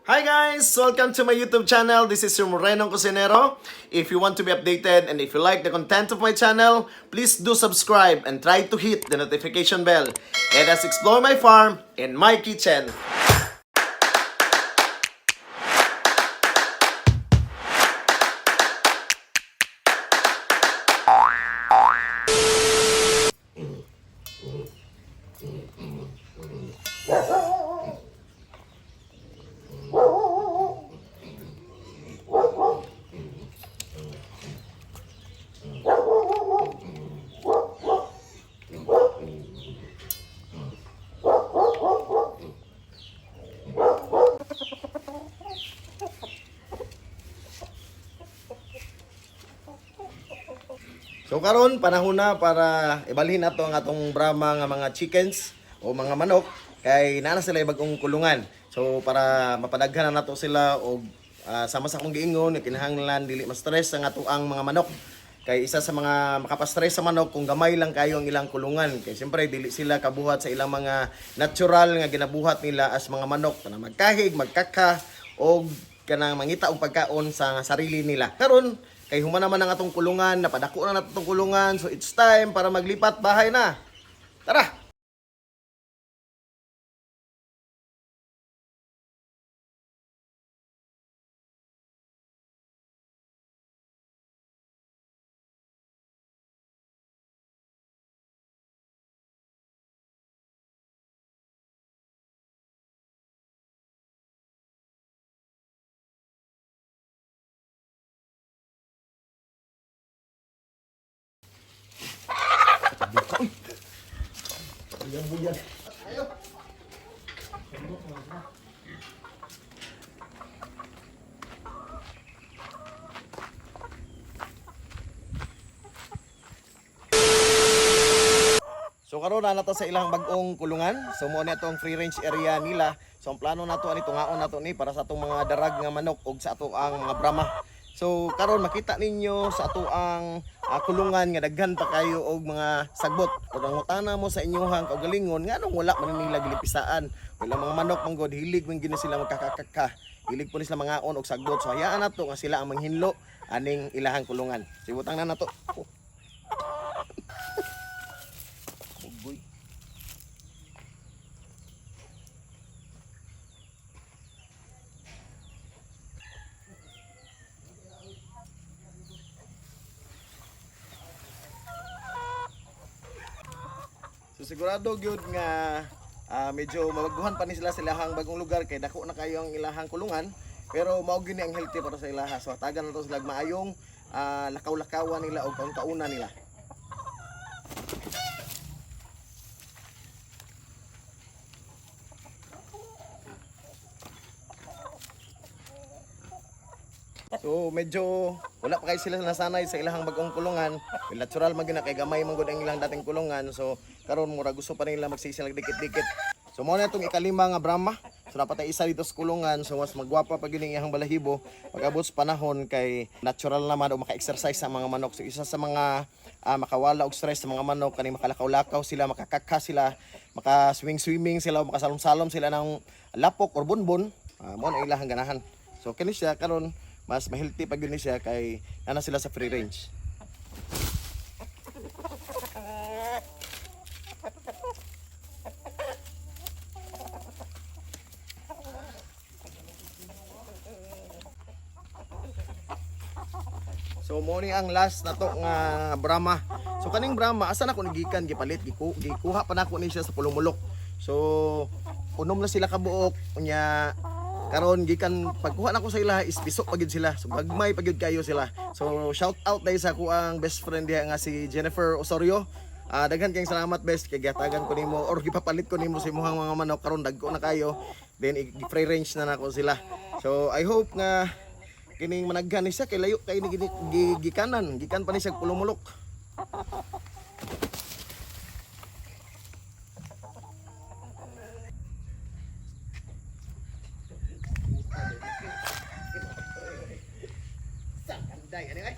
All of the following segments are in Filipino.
Hi guys! Welcome to my YouTube channel. This is your Moreno Cocinero. If you want to be updated and if you like the content of my channel, please do subscribe and try to hit the notification bell. Let us explore my farm and my kitchen. So karon panahon na para ibalhin nato ang atong Brahma nga mga chickens o mga manok kay naa na sila bagong kulungan. So para mapadaghan na nato sila og sama sa akong giingon kinahanglan dili ma-stress ang ato ang mga manok. Kay isa sa mga makapastress sa manok kung gamay lang kayo ang ilang kulungan. Kay siyempre dili sila kabuhat sa ilang mga natural nga ginabuhat nila as mga manok na magkahig, magkaka og kanang mangita og pagkaon sa sarili nila. Karon kay human naman ang atong kulungan, napadako na nato itong kulungan, so it's time para maglipat bahay na. Tara! Buyan-buyan. Ayo! So karon na nato sa ilang bag-ong kulungan. So mo ni atong free range area nila. So ang plano nato ani tungaon nato ni para sa atong mga darag nga manok ug sa ato ang mga Brahma. So karon makita ninyo sa ato ang kulungan nga daghan pa kayo og mga sagbot. Kung ang utana mo sa inyohang kaugalingon nganong wala man nila gilipisaan. Wala mga manok man god hilig man gini sila magkakakaka. Hilig po ni sila mangaon og sagbot. So hayaan nato nga sila ang manghinlo aning ilahang kulungan. Sibutang na nato. Ugoy. So sigurado gyud nga medyo mabaguhan pa ni sila sa ilahang bagong lugar kay dako na kayo ang ilahang kulungan pero mao gyud ni ang healthy para sa ilaha. So tagan na to sila maayong lakaw-lakawan nila o kauna nila. So medyo wala pa kay sila nasanay sa ilahang bagong kulungan. Natural man gyud kay gamay man gud ang ilang dating kulungan. So karon mura gusto pa nila magsisilag dikit-dikit. So mao na itong ikalima nga Brahma. So dapat ay isa dito sa kulungan. So mas magwapa pa gyud ang iyang balahibo pag-abot sa panahon kay natural naman o maka-exercise sa mga manok. So isa sa mga makawala og stress sa mga manok kani makalakaw-lakaw sila, makakaka sila, maka-swimming sila, makasalom-salom sila ng lapok or bunbon. Mao na ilahang ganahan. So kini siya karon mas ma-healthy pag yun siya kay ana sila sa free range. So mo ni ang last na to nga Brahma. So kaning Brahma asa na ko gikan gipalit gikuha pa nako ni siya sa Pulumulok. So unom na sila kabuok unya karon gikan pagkuha nako sa ila is bisok pagid sila. So magmay pagid kayo sila. So shout out dai sa ko ang best friend diha nga si Jennifer Osorio. Daghan kayong salamat best kay gatagan ko nimo or gipapalit ko nimo sa imong mga manok karon dagko na kayo. Then i-free range na nako sila. So I hope nga kining managhan ni siya kay layo kay ni gikanan gikan pa ni siya Pulumulok. Day ani ay.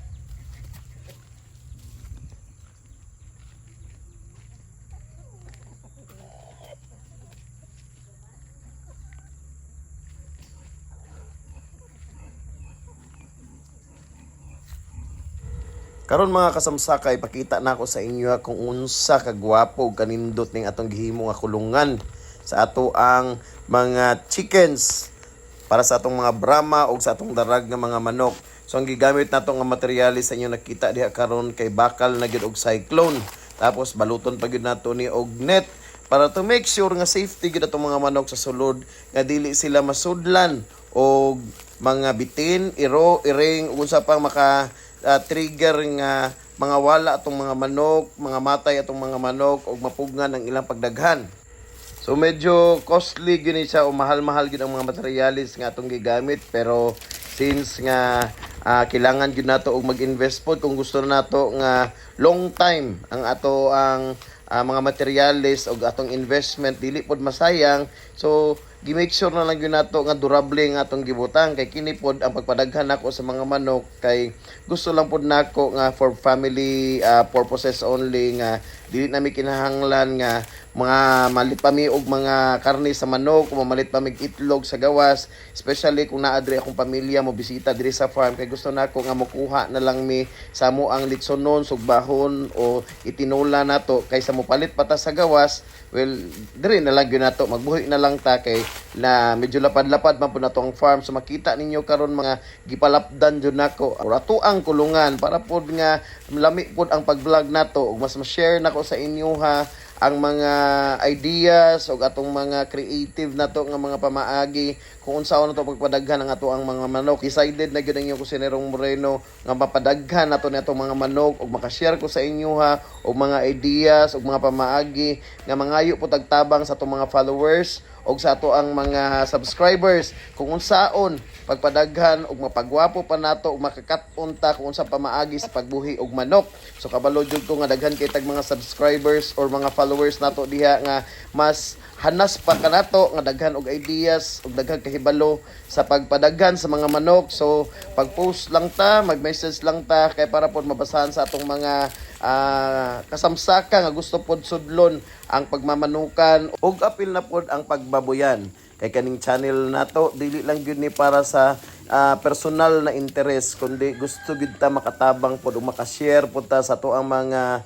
Karon mga kasamsaka, ipakita na ako sa inyo kung unsa kagwapo kanindot ning atong gihimo nga kulungan sa ato ang mga chickens para sa atong mga Brahma o sa atong darag nga mga manok. So ang gigamit nato nga materyales sa inyo nakita diha karon kay bakal na gyud og cyclone. Tapos baluton pa gyud nato ni og net para to make sure nga safety gyud atong mga manok sa sulod nga dili sila masudlan og mga bitin, iro, iring ug unsa pang maka trigger nga mga wala atong mga manok, mga matay atong mga manok ug mapugngan ang ilang pagdaghan. So medyo costly gyud siya o mahal-mahal gyud ang mga materyales nga atong gigamit pero since nga kailangan gyud nato og mag-invest pod kung gusto nato nga long time ang ato ang mga materyales og atong investment dili pod masayang. So gi-make sure na lang gyud nato nga durable nga atong gibutang kay kini pod ang pagpadaghan nako sa mga manok kay gusto lang pod nako nga for family purposes only nga dili na mi kinahanglan nga mga malit pa mi og mga karne sa manok o mamalit pa mig itlog sa gawas, especially kung naa diri akong pamilya mo bisita diri sa farm kay gusto nako nga mokuha na lang mi sa mo ang litsonon, sugbahon o itinula nato kaysa mo palit pa ta sa gawas. Well, diri na lang gyud nato magbuhi na lang ta kay na medyo lapad-lapad man po nato ang farm. So makita ninyo karon mga gipalapdan jud nako or ato ang kulungan para pod nga lami pod ang pag-vlog nato ug mas ma-share nako sa inyo ha ang mga ideas o atong mga creative nato nga mga pamaagi kung unsaon nato pagpadaghan ang ato ang mga manok. Decided na gyud ang inyong kusinerong Moreno nga mapadaghan nato ni atong mga manok ug maka-share ko sa inyo ha og mga ideas ug mga pamaagi nga mangayo po tagtabang sa atong mga followers og sa ato ang mga subscribers kung unsaon pagpadaghan og mapagwapo pa nato ug makakat-on ta kung unsa pamaagi sa pagbuhi og manok. So kabalo jud ko nga daghan kay tag mga subscribers or mga followers nato diha nga mas hanas pa kanato nga daghan og ideas ug daghan kahibalo sa pagpadaghan sa mga manok. So pag-post lang ta, mag-message lang ta kay para pod mabasahan sa atong mga kasamsaka nga gusto pod sudlon ang pagmamanukan ug apil na pod ang pagbaboyan. Kay kaning channel nato dili lang gyud ni para sa personal na interest kundi gusto gyud ta makatabang pod ug maka-share pod ta sa ato ang mga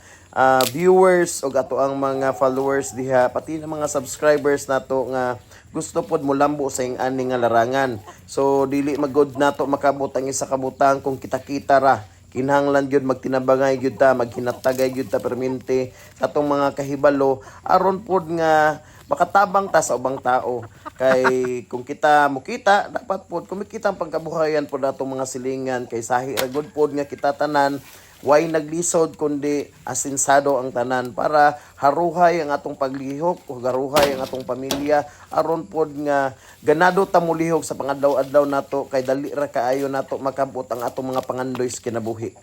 viewers ug ato ang mga followers diha pati na mga subscribers nato nga gusto pod molambo sa ing-ani nga larangan. So dili magod nato makabot ang isa ka butang kung kita-kita ra. Kinahanglan gyud magtinabangay gyud ta, maghinatagay gyud ta permente sa atong mga kahibalo aron pod nga makatabang ta sa ubang tao. Kay kung kita mukita dapat pod kumikita ang pagkabuhayan pod atong mga silingan kay sahi ra gud pod nga kita tanan way naglisod kundi asinsado ang tanan para haruhay ang atong paglihok o haruhay ang atong pamilya aron pod nga ganado ta mulihok sa pangadlaw-adlaw nato kay dali ra kaayo nato makabot ang atong mga pangandoy sa kinabuhi.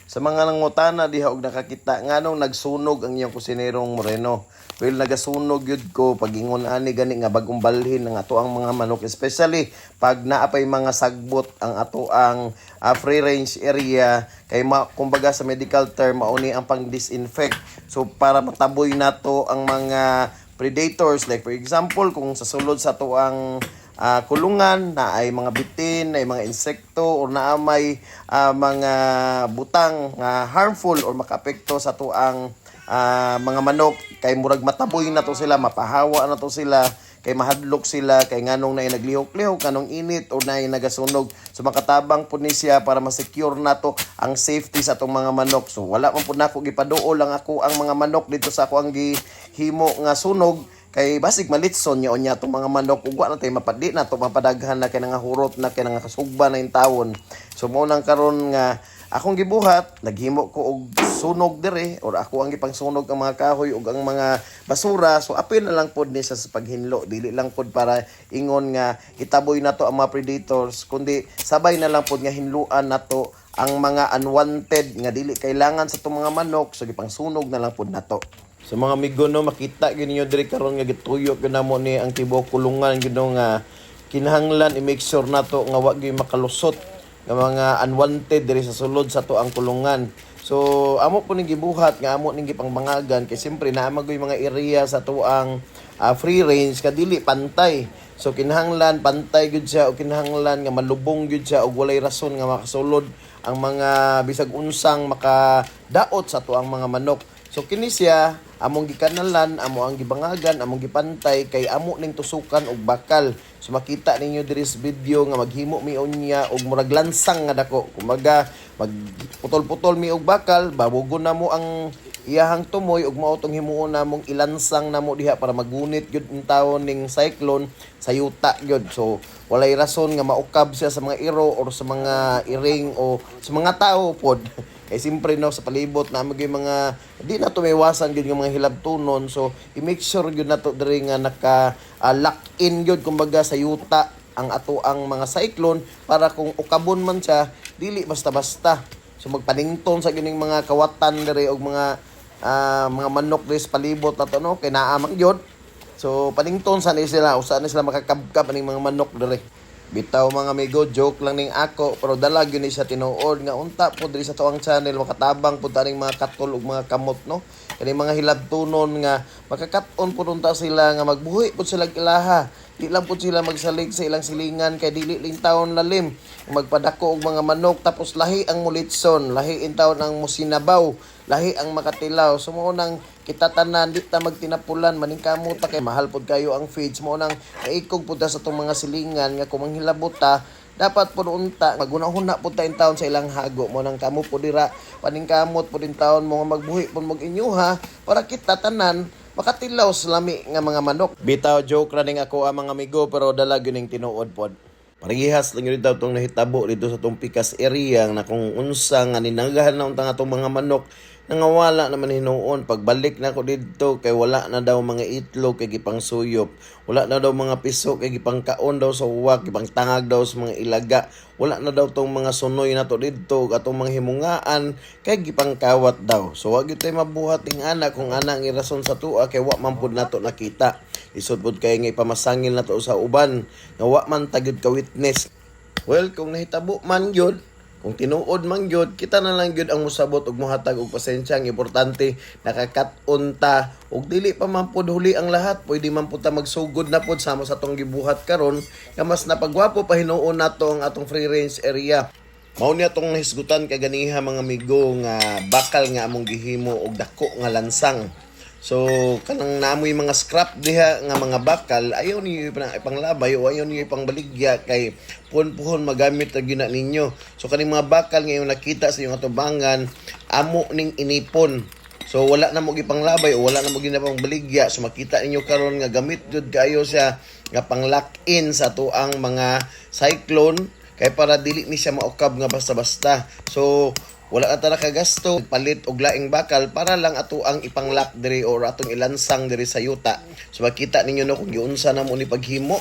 Sa mga nangutana diha og nakakita nganong nagsunog ang iyang kusinerong Moreno. Well, nagasunog yun ko pag-ingon ani gani nga bagong balhin ng ato ang mga manok, especially pag naapay mga sagbot ang ato ang free range area kay kumbaga sa medical term mauni ang pang-disinfect. So para mataboy nato ang mga predators like for example kung sa sulod sa ato ang kulungan na ay mga bitin, na ay mga insekto o na may mga butang harmful or makaapekto sa tuang mga manok kay murag mataboy na to sila, mapahawa na to sila kay mahadlok sila kay nganong na naglihok-lihok kanong init o na nagasunog. So makatabang po ni siya para ma-secure nato ang safety sa atong mga manok. So wala man po nako gipaduol lang ako ang mga manok dito sa ako ang gihimo nga sunog kay basig malitson nya tong mga manok ug wa na tay mapadi na to mapadaghan na kay nga hurot na kay nga kasugba na in tawon. So mo nang karon nga akong gibuhat naghimo ko og sunog dire or ako ang gipangsunog ang mga kahoy ug ang mga basura. So apil na lang pod ni sa paghinlo, dili lang pod para ingon nga itaboy nato ang mga predators kundi sabay na lang pod nga hinluan nato ang mga unwanted nga dili kailangan sa itong mga manok. So gipangsunog na lang pod nato. So mga amigo no, makita gyud ninyo diri karon nga gituyo gyud namo ni ang tibuok kulungan gyud nga kinahanglan i-make sure nato nga wa gyud makalusot nga mga unwanted diri sa sulod sa to ang kulungan. So amo po ning gibuhat nga amo ning gipangbangagan kay siyempre naa magoy mga area sa to ang free range nga dili pantay. So kinahanglan pantay gyud siya o kinahanglan nga malubong gyud siya og walay rason nga makasulod ang mga bisag unsang makadaot sa tuang mga manok. So kini siya among gikanalan, amo ang gibangagan, among gipantay kay amo ning tusukan og bakal. So makita ninyo diri sa video nga maghimo mi unya og murag lansang nga dako. Kumaga magputol-putol mi og bakal, babugon na mo ang iyahang tumoy ug mao tong himuon namong ilansang namo diha para magunit gyud ang tawon ning cyclone sa yuta gyud. So walay rason nga maukab siya sa mga iro or sa mga iring o sa mga tao pod. Kay simpre no sa palibot na magay mga di na to maiwasan gyud nga mga hilabtunon. So i-make sure gyud nato diri nga naka lock in gyud kumbaga sa yuta ang ato ang mga cyclone para kung ukabon man siya dili basta-basta. So magpanington sa gining mga kawatan diri og mga manok diri sa palibot nato no kay naa man gyud. So panington sa ni sila usa ni sila makakabkab aning mga manok diri. Bitaw mga amigo, joke lang ning ako pero dalag yun siya tinuod nga unta po diri sa tuwang channel makatabang po taning mga katol ug mga kamot no. Kani mga hilabtunon nga makakaton po unta sila nga magbuhi po sila ilaha. Di lang po sila magsalig sa ilang silingan kay dili ling taon lalim. Magpadako og mga manok tapos lahi ang mulitson, lahi in taon ang musinabaw, lahi ang makatilaw. So mo nang kita tanan di ta magtinapulan maning kamo ta kay mahal pod kayo ang feeds mo nang kaikog pud ta sa tong mga silingan nga kung manghilabot ta dapat pud unta magunahuna pud ta in taon sa ilang hago mo nang kamo pud dira paningkamot pud in taon mo nga magbuhi pud mag-inyuha para kita tanan makatilaw sa lami nga mga manok. Bitaw joke ra ning ako ang mga amigo pero dalag yun ning tinuod pod. Parehas lang yun daw itong nahitabo dito sa itong Pikas area na kung unsa nga ninanggahan na untang atong mga manok nangawala naman hinuon. Pagbalik na ko dito kay wala na daw mga itlog kay gipang suyop. Wala na daw mga piso kay gipang kaon daw sa uwak, gipang tangag daw sa mga ilaga. Wala na daw tong mga sunoy na to dito atong mga himungaan kay gipang kawat daw. So wag gyud tay mabuhat ing ana kung ana ang irason sa tuwa kay wa man pud nato nakita. Isod pud kay nga ipamasangil nato sa uban nga wa man tagid ka witness. Well, kung nahitabo man gyud kung tinuod man gyud kita na lang gyud ang musabot ug mohatag og pasensya. Ang importante nakakat-on ta ug dili pa man pud huli ang lahat. Pwede man pud ta magsugod na pud sama sa tong gibuhat karon nga mas napagwapo pa hinuon nato ang atong free range area. Mao ni atong nahisgutan kay ganiha mga amigo nga bakal nga among gihimo og dako nga lansang. So kanang namoy mga scrap diha nga mga bakal ayaw niyo ipanglabay o ayaw niyo ipangbaligya kay puhon magamit ra gyud ninyo. So kaning mga bakal nga yung nakita sa iyong atubangan amo ning inipon. So wala na mo gipanglabay o wala na mo ginapangbaligya. So makita ninyo karon nga gamit jud kayo siya nga pang lock in sa tuang mga cyclone kay para dili ni siya maukab nga basta-basta. So wala na ta nakagasto palit og laing bakal para lang ato ang ipanglock diri or atong ilansang diri sa yuta. So makita ninyo no kung giunsa na mo ni paghimo.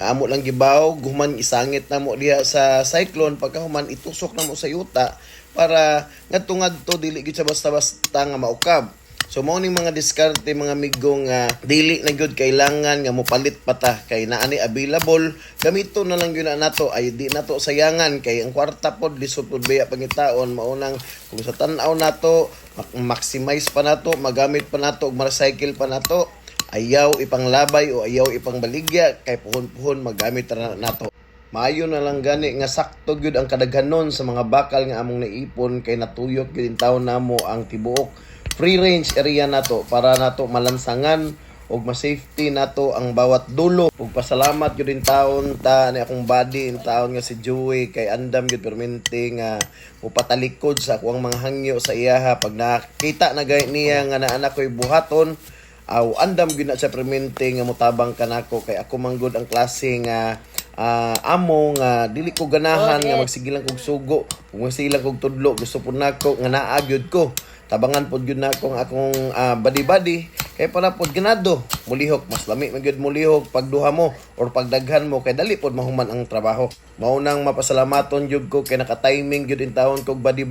Amo lang gibaw, guman isangit na mo diha sa cyclone pagkahuman itusok na mo sa yuta para ngadto dili gid sa basta-basta nga maukab. So mao ning mga diskarte mga amigo nga dili na gyud kailangan nga mopalit pa ta kay naani available gamito na lang gyud na nato ay di nato sayangan kay ang kwarta pod lisod pod baya pangitaon maunang kung sa tan-aw nato maximize pa nato magamit pa nato ug ma-recycle pa nato ayaw ipanglabay o ayaw ipangbaligya kay puhon-puhon magamit ra nato. Maayo na lang gani nga sakto gyud ang kadaghanon sa mga bakal nga among naipon kay natuyok gyud in taon namo ang tibuok free range area nato para nato malansangan ug ma-safety nato ang bawat dulo. Ug pasalamat gyud din taon ta ni akong body in taon nga si Joey kay andam gyud permente nga upatalikod sa akong mga hangyo sa iyaha pag nakita na gay niya nga naa ko'y buhaton aw andam gyud na sa permente nga motabang kanako kay ako manggod ang klase nga amo nga dili ko ganahan nga magsigilan kog sugo ug magsigilan kog tudlo gusto pud nako nga naa gyud ko tabangan pod gyud na akong body kay para pod ganado mulihok mas lami man gyud mulihok pagduha mo or pagdaghan mo kay dali pod mahuman ang trabaho. Mao nang mapasalamaton gyud ko kay naka-timing gyud in taon kog body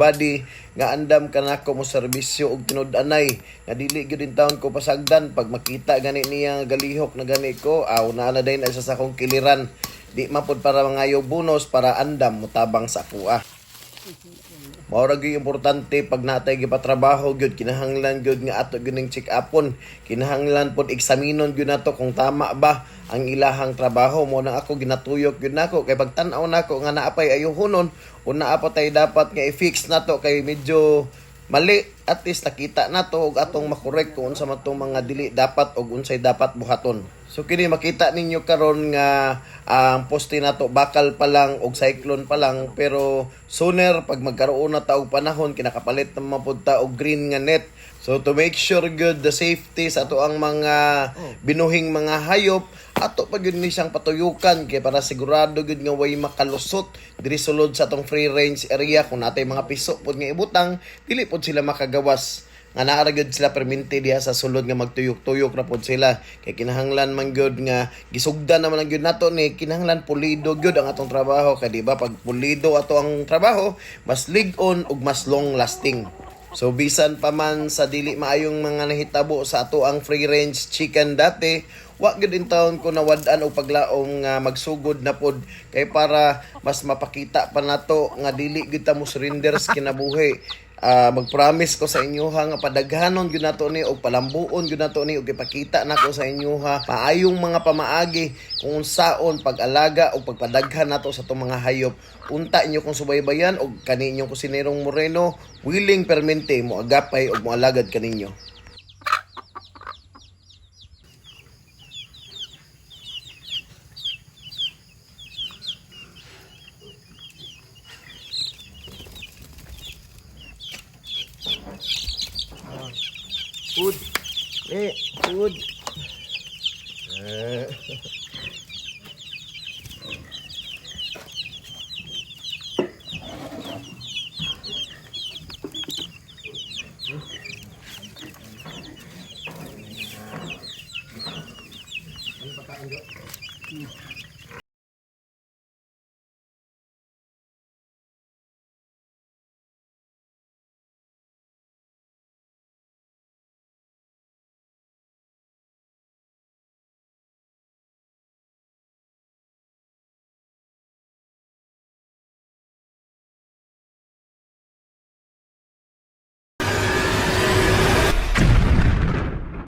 nga andam kanako mo serbisyo og tinud-anay nga dili gyud in taon ko pasagdan pag makita gani niya galihok na gani ko naa na din sa akong kiliran di mapod para mangayo bonus para andam mutabang sa kuha. Mao ra gyud importante pag natay gipatrabaho gyud kinahanglan gyud nga ato gyud ning check upon. Kinahanglan pod eksaminon gyud nato kung tama ba ang ilahang trabaho. Mo na ako ginatuyok gyud nako kay pag tan-aw nako nga naapay ayuhonon o naapa tay dapat nga i-fix nato kay medyo mali, at least nakita nato og atong makorek kung unsa man tong mga dili dapat og unsay dapat buhaton. So kini makita ninyo karon nga ang poste nato bakal pa lang og cyclone pa lang, pero sooner pag magkaroon na ta og panahon kinakapalit na mapud ta og green nga net. So to make sure good the safety sa ato ang mga binuhing mga hayop, ato pa gyud ni siyang patuyukan kay para sigurado gyud nga way makalusot diri sulod sa atong free range area. Kung natay mga piso pod nga ibutang, dili pod sila makagawas nga naara gyud sila perminti diha sa sulod nga magtuyok-tuyok ra pod sila. Kay kinahanglan man gyud nga gisugdan naman ang gyud nato ni kinahanglan pulido gyud ang atong trabaho, kay di ba pag pulido ato ang trabaho mas lig-on ug mas long lasting. So bisan pa man sa dili maayong mga nahitabo sa ato ang free range chicken dati, wa gyud in taon ko nawad-an og paglaom nga magsugod na pod kay para mas mapakita pa nato nga dili gyud ta mo surrender sa kinabuhi. Mag-promise ko sa inyo ha nga padaghanon gyud nato ni og palambuon gyud nato ni og ipakita nako sa inyo ha maayong mga pamaagi kung unsaon pag-alaga o pagpadaghan nato sa tong mga hayop. Unta inyo kung subaybayan og kaninyong kusinerong Moreno willing permente mo agapay og moalagad kaninyo. Food. Food.